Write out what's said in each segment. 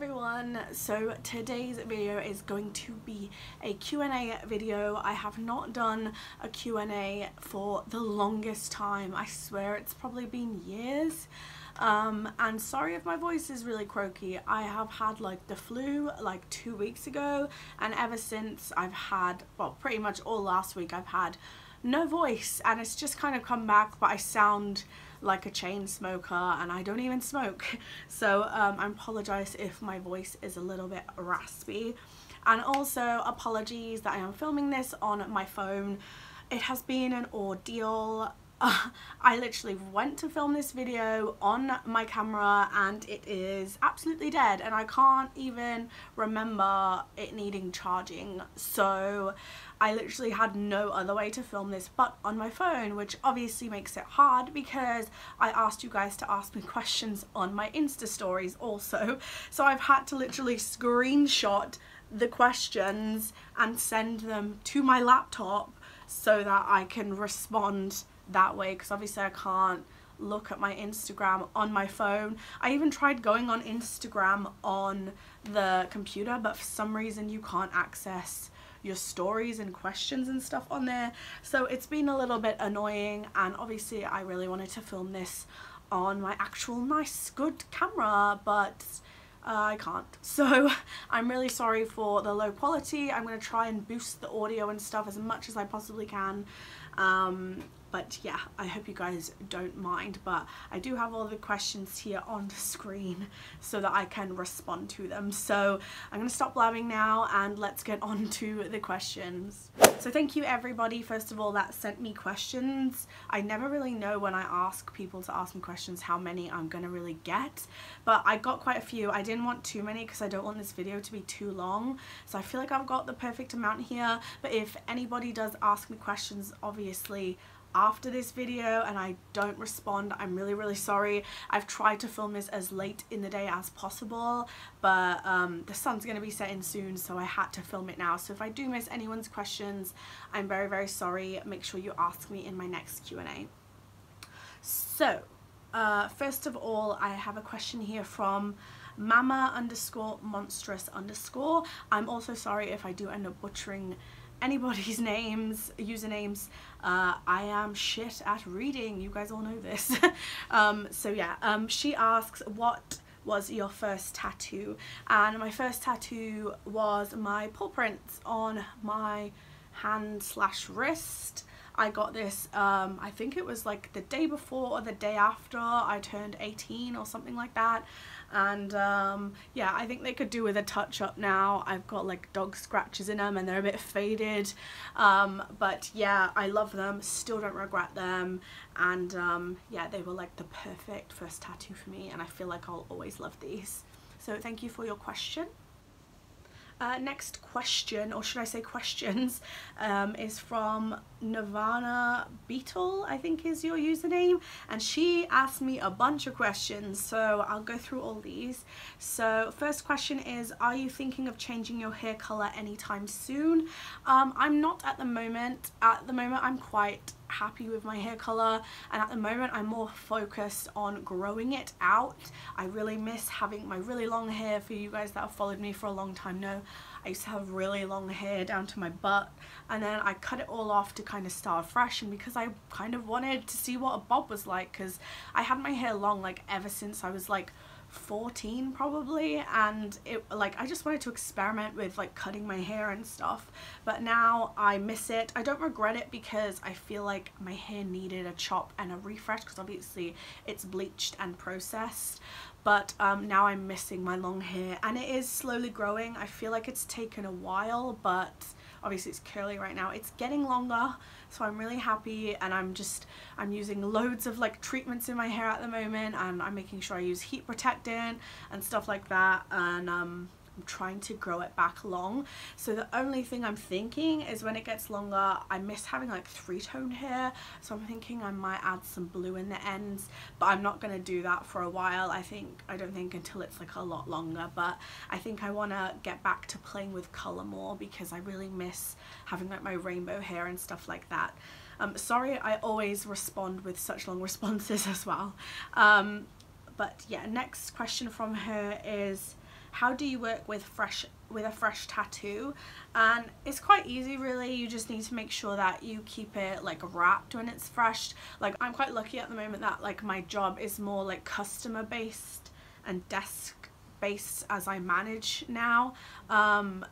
everyone, so today's video is going to be a Q&A video. I have not done a Q&A for the longest time. I swear it's probably been years. And sorry if my voice is really croaky. I have had like the flu like 2 weeks ago, and ever since I've had, well, pretty much all last week I've had no voice, and it's just kind of come back, but I sound like a chain smoker and I don't even smoke, so I apologize if my voice is a little bit raspy. And also apologies that I am filming this on my phone. It has been an ordeal. I literally went to film this video on my camera and it is absolutely dead, and I can't even remember it needing charging, so I literally had no other way to film this but on my phone, which obviously makes it hard because I asked you guys to ask me questions on my Insta stories also, so I've had to literally screenshot the questions and send them to my laptop so that I can respond that way, because obviously I can't look at my Instagram on my phone. I even tried going on Instagram on the computer, but for some reason you can't access your stories and questions and stuff on there, so it's been a little bit annoying. And obviously I really wanted to film this on my actual nice good camera, but I can't, so I'm really sorry for the low quality. I'm going to try and boost the audio and stuff as much as I possibly can, but yeah, I hope you guys don't mind. But I do have all the questions here on the screen so that I can respond to them, so I'm going to stop blabbing now and let's get on to the questions. So thank you everybody, first of all, that sent me questions. I never really know when I ask people to ask me questions how many I'm gonna really get, but I got quite a few. I didn't want too many because I don't want this video to be too long, so I feel like I've got the perfect amount here. But if anybody does ask me questions obviously after this video and I don't respond, I'm really sorry. I've tried to film this as late in the day as possible, but the sun's going to be setting soon, so I had to film it now. So if I do miss anyone's questions, I'm very sorry. Make sure you ask me in my next Q&A. So first of all, I have a question here from mama_monstrous_. I'm also sorry if I do end up butchering anybody's usernames. I am shit at reading, you guys all know this. So yeah, she asks, what was your first tattoo? And my first tattoo was my paw prints on my hand/wrist. I got this, I think it was like the day before or the day after I turned 18 or something like that. And yeah, I think they could do with a touch up now. I've got like dog scratches in them and they're a bit faded, but yeah, I love them, still don't regret them. And yeah, they were like the perfect first tattoo for me, and I feel like I'll always love these. So thank you for your question. Next question, or should I say questions, is from Nirvana Beetle, I think is your username, and she asked me a bunch of questions, so I'll go through all these. So first question is, are you thinking of changing your hair color anytime soon? I'm not at the moment. At the moment I'm quite happy with my hair color, and at the moment I'm more focused on growing it out. I really miss having my really long hair. For you guys that have followed me for a long time know I used to have really long hair down to my butt, and then I cut it all off to kind of start fresh, and because I kind of wanted to see what a bob was like, because I had my hair long like ever since I was like 14 probably, and it like I just wanted to experiment with like cutting my hair and stuff. But now I miss it. I don't regret it because I feel like my hair needed a chop and a refresh, because obviously it's bleached and processed. But now I'm missing my long hair, and it is slowly growing. I feel like it's taken a while, but obviously it's curly right now. It's getting longer, so I'm really happy, and I'm using loads of like treatments in my hair at the moment, and I'm making sure I use heat protectant and stuff like that, and I'm trying to grow it back long. So the only thing I'm thinking is when it gets longer, I miss having like 3-tone hair, so I'm thinking I might add some blue in the ends, but I'm not going to do that for a while. I don't think until it's like a lot longer, but I think I want to get back to playing with color more, because I really miss having like my rainbow hair and stuff like that. Sorry I always respond with such long responses as well. But yeah, next question from her is, how do you work with a fresh tattoo? And it's quite easy really. You just need to make sure that you keep it like wrapped when it's fresh. Like I'm quite lucky at the moment that like my job is more like customer based and desk based as I manage now,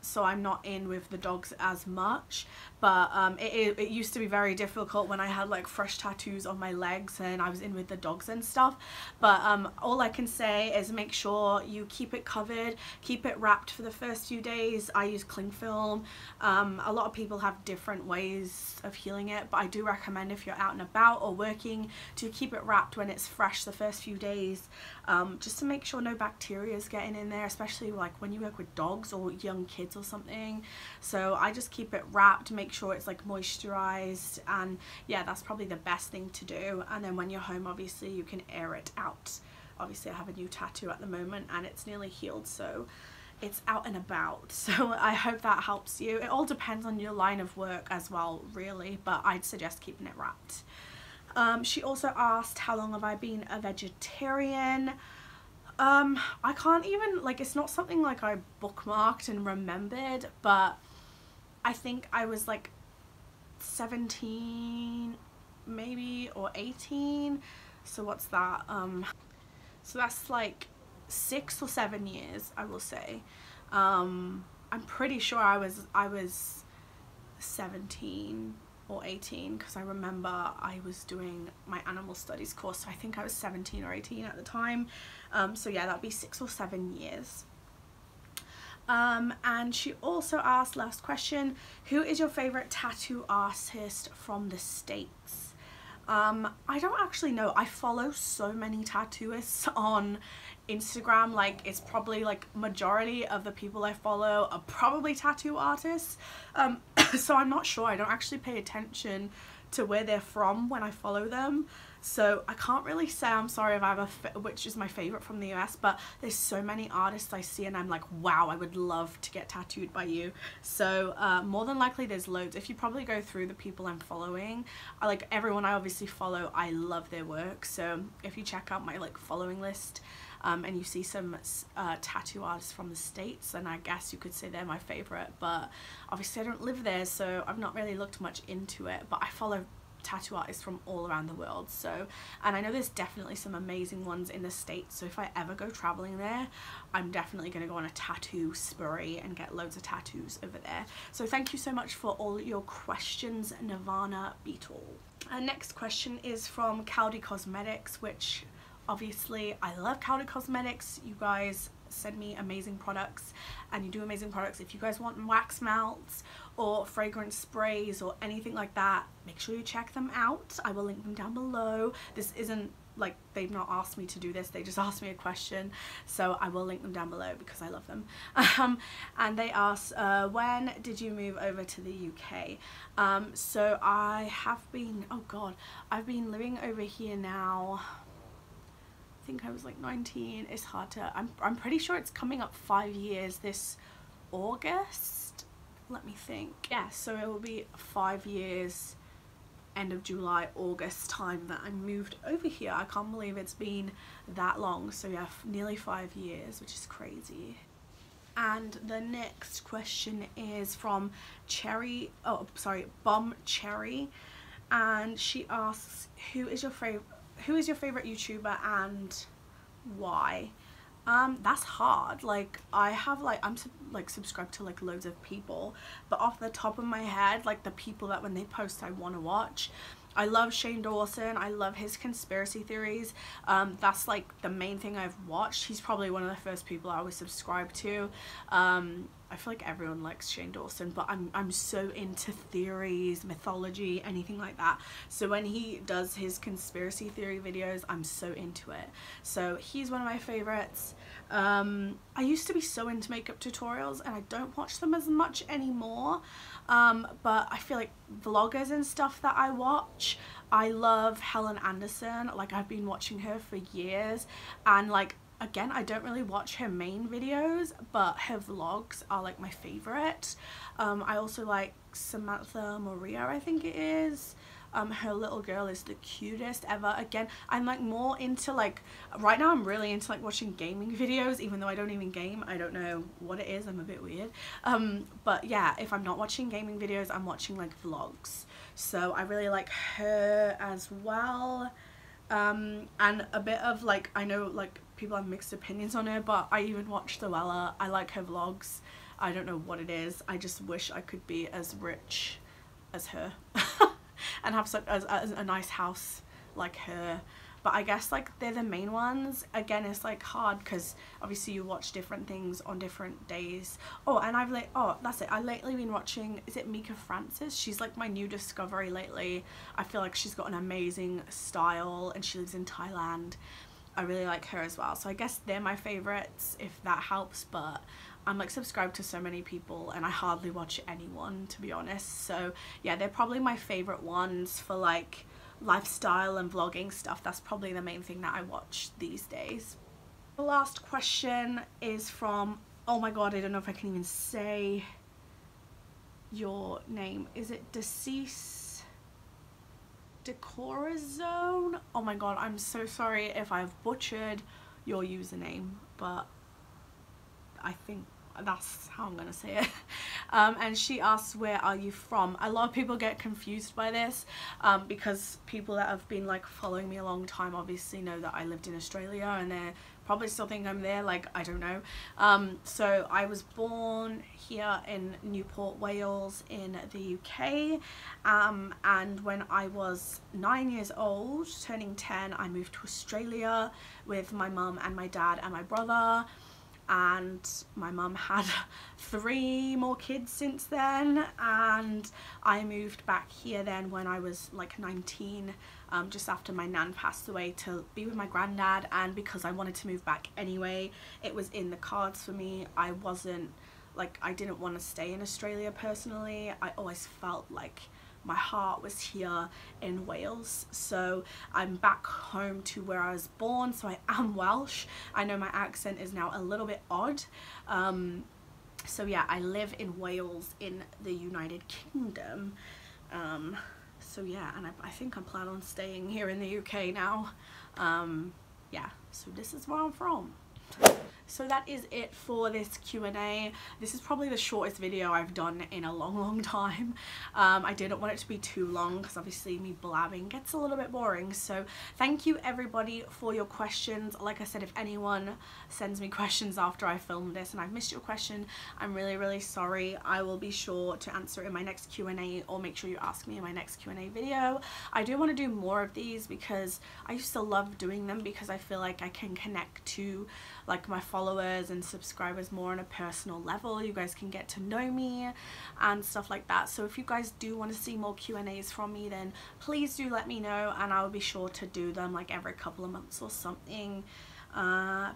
so I'm not in with the dogs as much, but it used to be very difficult when I had like fresh tattoos on my legs and I was in with the dogs and stuff. But all I can say is make sure you keep it covered, keep it wrapped for the first few days. I use cling film. A lot of people have different ways of healing it, but I do recommend if you're out and about or working to keep it wrapped when it's fresh the first few days, just to make sure no bacteria is getting in there, especially like when you work with dogs or young kids or something. So I just keep it wrapped, make sure it's like moisturized, and yeah, that's probably the best thing to do. And then when you're home, obviously you can air it out. Obviously I have a new tattoo at the moment and it's nearly healed, so it's out and about. So I hope that helps you. It all depends on your line of work as well really, but I'd suggest keeping it wrapped. She also asked, how long have I been a vegetarian? I can't even, like, it's not something like I bookmarked and remembered, but I think I was like 17 maybe, or 18. So what's that? So that's like 6 or 7 years, I will say. I'm pretty sure I was 17 or 18 because I remember I was doing my animal studies course, so I think I was 17 or 18 at the time. So yeah, that'd be 6 or 7 years. And she also asked, last question, who is your favorite tattoo artist from the States? I don't actually know. I follow so many tattooists on Instagram. Like, it's probably like majority of the people I follow are probably tattoo artists. So I'm not sure. I don't actually pay attention to where they're from when I follow them, so I can't really say. I'm sorry if I have which is my favorite from the US, but there's so many artists I see and I'm like, wow, I would love to get tattooed by you. So more than likely there's loads. If you probably go through the people I'm following, I like everyone I obviously follow, I love their work. So if you check out my like following list, and you see some tattoo artists from the States, and I guess you could say they're my favorite, but obviously I don't live there, so I've not really looked much into it, but I follow tattoo artists from all around the world. So, and I know there's definitely some amazing ones in the States, so if I ever go traveling there, I'm definitely going to go on a tattoo spree and get loads of tattoos over there. So thank you so much for all your questions, Nirvana Beetle. Our next question is from Cowdy Cosmetics, which obviously I love Cowdy Cosmetics. You guys send me amazing products and you do amazing products. If you guys want wax melts or fragrance sprays or anything like that, make sure you check them out. I will link them down below. This isn't like, they've not asked me to do this, they just asked me a question, so I will link them down below because I love them. And they asked, when did you move over to the UK? So I have been, oh god, I've been living over here now, I think I was like 19. It's hard to, I'm pretty sure it's coming up 5 years this August. Let me think. Yeah, so it will be 5 years, end of July, August time that I moved over here. I can't believe it's been that long. So yeah, nearly 5 years, which is crazy. And the next question is from Bum Cherry, and she asks, who is your favorite YouTuber and why? That's hard. Like, I have like, I'm subscribed to like loads of people, but off the top of my head, like the people that when they post I want to watch, I love Shane Dawson. I love his conspiracy theories. That's like the main thing I've watched. He's probably one of the first people I was subscribed to. I feel like everyone likes Shane Dawson, but I'm so into theories, mythology, anything like that. So when he does his conspiracy theory videos, I'm so into it. So he's one of my favorites. I used to be so into makeup tutorials and I don't watch them as much anymore. But I feel like vloggers and stuff that I watch, I love Helen Anderson. Like, I've been watching her for years, and like, again, I don't really watch her main videos, but her vlogs are like my favorite. I also like Samantha Maria, I think it is. Her little girl is the cutest ever. Again, I'm like more into like, right now I'm really into like watching gaming videos, even though I don't even game. I don't know what it is, I'm a bit weird. But yeah, if I'm not watching gaming videos, I'm watching like vlogs. So I really like her as well. And a bit of like, I know like people have mixed opinions on her, but I even watch Luella. I like her vlogs. I don't know what it is. I just wish I could be as rich as her and have such a nice house like her. But I guess like they're the main ones. Again, it's like hard because obviously you watch different things on different days. Oh, and that's it, I've lately been watching, is it Mika Francis? She's like my new discovery lately. I feel like she's got an amazing style and she lives in Thailand. I really like her as well. So I guess they're my favorites, if that helps. But I'm like subscribed to so many people and I hardly watch anyone, to be honest. So yeah, they're probably my favorite ones for like lifestyle and vlogging stuff. That's probably the main thing that I watch these days. The last question is from, oh my god, I don't know if I can even say your name. Is it Deceased Decorazone? Oh my god, I'm so sorry if I've butchered your username, but I think that's how I'm gonna say it. And she asks, where are you from? A lot of people get confused by this because people that have been like following me a long time obviously know that I lived in Australia, and they probably still think I'm there, like I don't know. So I was born here in Newport, Wales in the UK, and when I was 9 years old, turning 10, I moved to Australia with my mum and my dad and my brother. And my mum had 3 more kids since then, and I moved back here then when I was like 19, just after my nan passed away, to be with my granddad. And because I wanted to move back anyway, it was in the cards for me. I didn't want to stay in Australia personally. I always felt like my heart was here in Wales, so I'm back home to where I was born. So I am Welsh. I know my accent is now a little bit odd. So yeah, I live in Wales in the United Kingdom. So yeah, and I think I plan on staying here in the UK now. Yeah, so this is where I'm from. So that is it for this Q&A. This is probably the shortest video I've done in a long time. I didn't want it to be too long because obviously me blabbing gets a little bit boring. So thank you everybody for your questions. Like I said, if anyone sends me questions after I film this and I've missed your question, I'm really sorry. I will be sure to answer it in my next Q&A, or make sure you ask me in my next Q&A video. I do want to do more of these because I used to love doing them, because I feel like I can connect to like my followers and subscribers more on a personal level. You guys can get to know me and stuff like that. So if you guys do want to see more Q&As from me, then please do let me know, and I'll be sure to do them like every couple of months or something.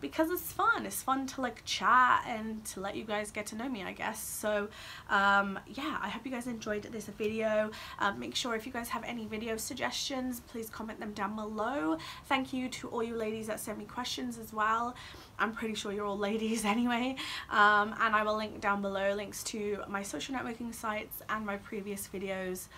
Because it's fun to like chat and to let you guys get to know me, I guess. So yeah, I hope you guys enjoyed this video. Make sure if you guys have any video suggestions, please comment them down below. Thank you to all you ladies that sent me questions as well. I'm pretty sure you're all ladies anyway. And I will link down below links to my social networking sites and my previous videos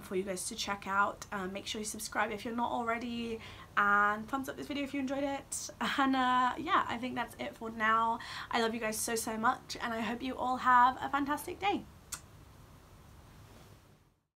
for you guys to check out. Make sure you subscribe if you're not already, and thumbs up this video if you enjoyed it. And yeah, I think that's it for now. I love you guys so much, and I hope you all have a fantastic day.